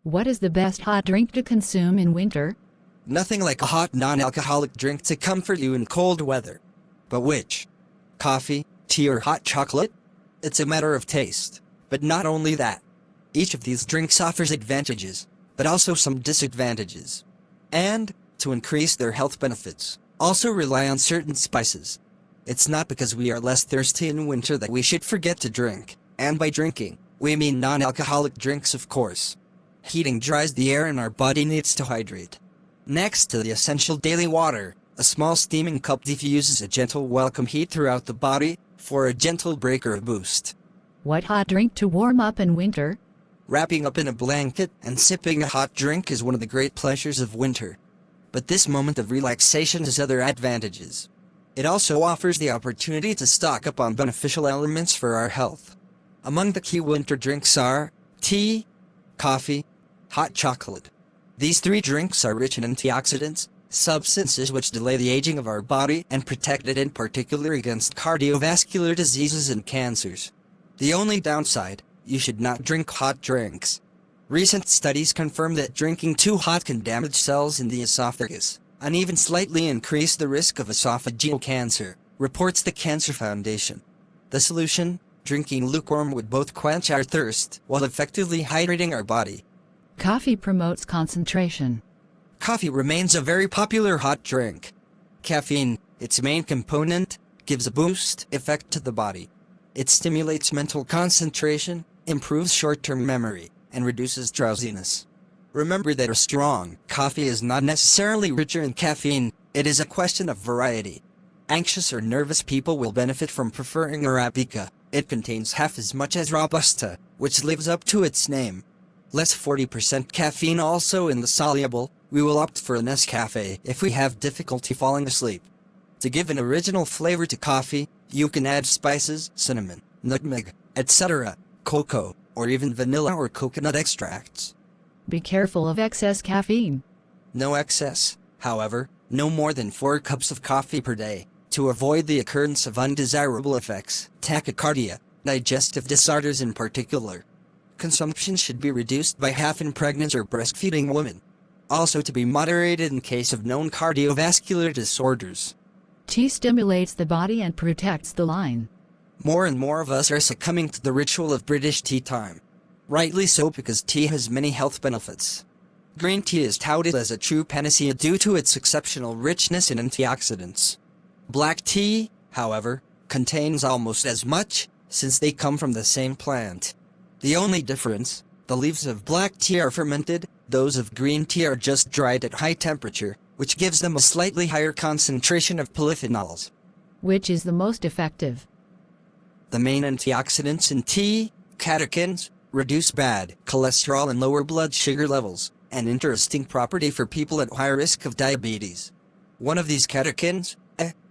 What is the best hot drink to consume in winter? Nothing like a hot non-alcoholic drink to comfort you in cold weather. But which? Coffee, tea, or hot chocolate? It's a matter of taste. But not only that. Each of these drinks offers advantages, but also some disadvantages. And, to increase their health benefits, also rely on certain spices. It's not because we are less thirsty in winter that we should forget to drink, and by drinking, we mean non-alcoholic drinks, of course. Heating dries the air and our body needs to hydrate. Next to the essential daily water, a small steaming cup diffuses a gentle welcome heat throughout the body, for a gentle break or a boost. What hot drink to warm up in winter? Wrapping up in a blanket and sipping a hot drink is one of the great pleasures of winter. But this moment of relaxation has other advantages. It also offers the opportunity to stock up on beneficial elements for our health. Among the key winter drinks are tea, coffee, hot chocolate. These three drinks are rich in antioxidants, substances which delay the aging of our body and protect it in particular against cardiovascular diseases and cancers. The only downside, you should not drink hot drinks. Recent studies confirm that drinking too hot can damage cells in the esophagus, and even slightly increase the risk of esophageal cancer, reports the Cancer Foundation. The solution? Drinking lukewarm would both quench our thirst while effectively hydrating our body. Coffee promotes concentration. Coffee remains a very popular hot drink. Caffeine, its main component, gives a boost effect to the body. It stimulates mental concentration, improves short-term memory, and reduces drowsiness. Remember that a strong coffee is not necessarily richer in caffeine, it is a question of variety. Anxious or nervous people will benefit from preferring Arabica. It contains half as much as Robusta, which lives up to its name. Less 40% caffeine also in the soluble, we will opt for an Nescafe if we have difficulty falling asleep. To give an original flavor to coffee, you can add spices, cinnamon, nutmeg, etc., cocoa, or even vanilla or coconut extracts. Be careful of excess caffeine. No excess, however, no more than 4 cups of coffee per day, to avoid the occurrence of undesirable effects, tachycardia, digestive disorders in particular. Consumption should be reduced by half in pregnant or breastfeeding women. Also to be moderated in case of known cardiovascular disorders. Tea stimulates the body and protects the line. More and more of us are succumbing to the ritual of British tea time. Rightly so, because tea has many health benefits. Green tea is touted as a true panacea due to its exceptional richness in antioxidants. Black tea, however, contains almost as much, since they come from the same plant. The only difference, the leaves of black tea are fermented, those of green tea are just dried at high temperature, which gives them a slightly higher concentration of polyphenols. Which is the most effective? The main antioxidants in tea, catechins, reduce bad cholesterol and lower blood sugar levels, an interesting property for people at high risk of diabetes. One of these catechins,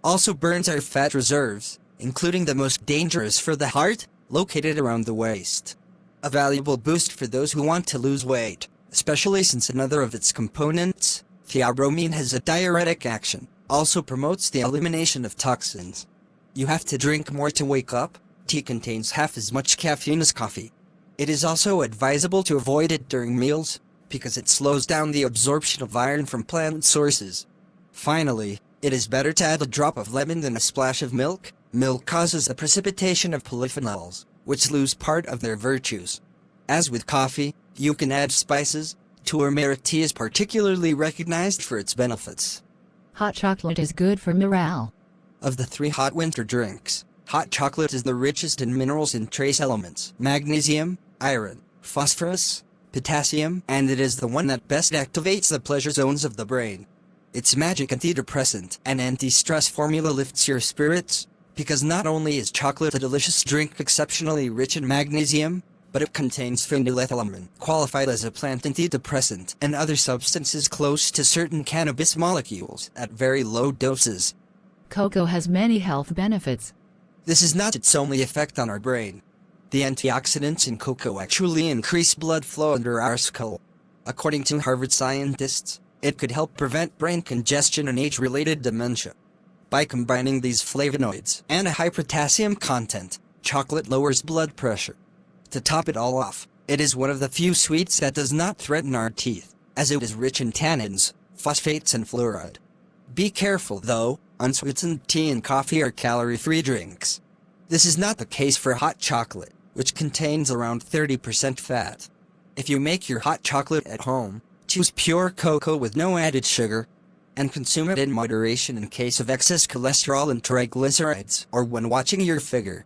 also burns our fat reserves, including the most dangerous for the heart, located around the waist. A valuable boost for those who want to lose weight, especially since another of its components, theobromine, has a diuretic action, also promotes the elimination of toxins. You have to drink more to wake up. Tea contains half as much caffeine as coffee. It is also advisable to avoid it during meals, because it slows down the absorption of iron from plant sources. Finally, it is better to add a drop of lemon than a splash of milk. Milk causes the precipitation of polyphenols, which lose part of their virtues. As with coffee, you can add spices. Turmeric tea is particularly recognized for its benefits. Hot chocolate is good for morale. Of the 3 hot winter drinks, hot chocolate is the richest in minerals and trace elements: magnesium, iron, phosphorus, potassium, and it is the one that best activates the pleasure zones of the brain. Its magic antidepressant and anti-stress formula lifts your spirits, because not only is chocolate a delicious drink exceptionally rich in magnesium, but it contains phenylethylamine, qualified as a plant antidepressant, and other substances close to certain cannabis molecules at very low doses. Cocoa has many health benefits. This is not its only effect on our brain. The antioxidants in cocoa actually increase blood flow under our skull. According to Harvard scientists, it could help prevent brain congestion and age-related dementia. By combining these flavonoids and a high potassium content, chocolate lowers blood pressure. To top it all off, It is one of the few sweets that does not threaten our teeth, as it is rich in tannins, phosphates and fluoride. Be careful though, unsweetened tea and coffee are calorie-free drinks. This is not the case for hot chocolate, which contains around 30% fat. If you make your hot chocolate at home, choose pure cocoa with no added sugar, and consume it in moderation in case of excess cholesterol and triglycerides or when watching your figure.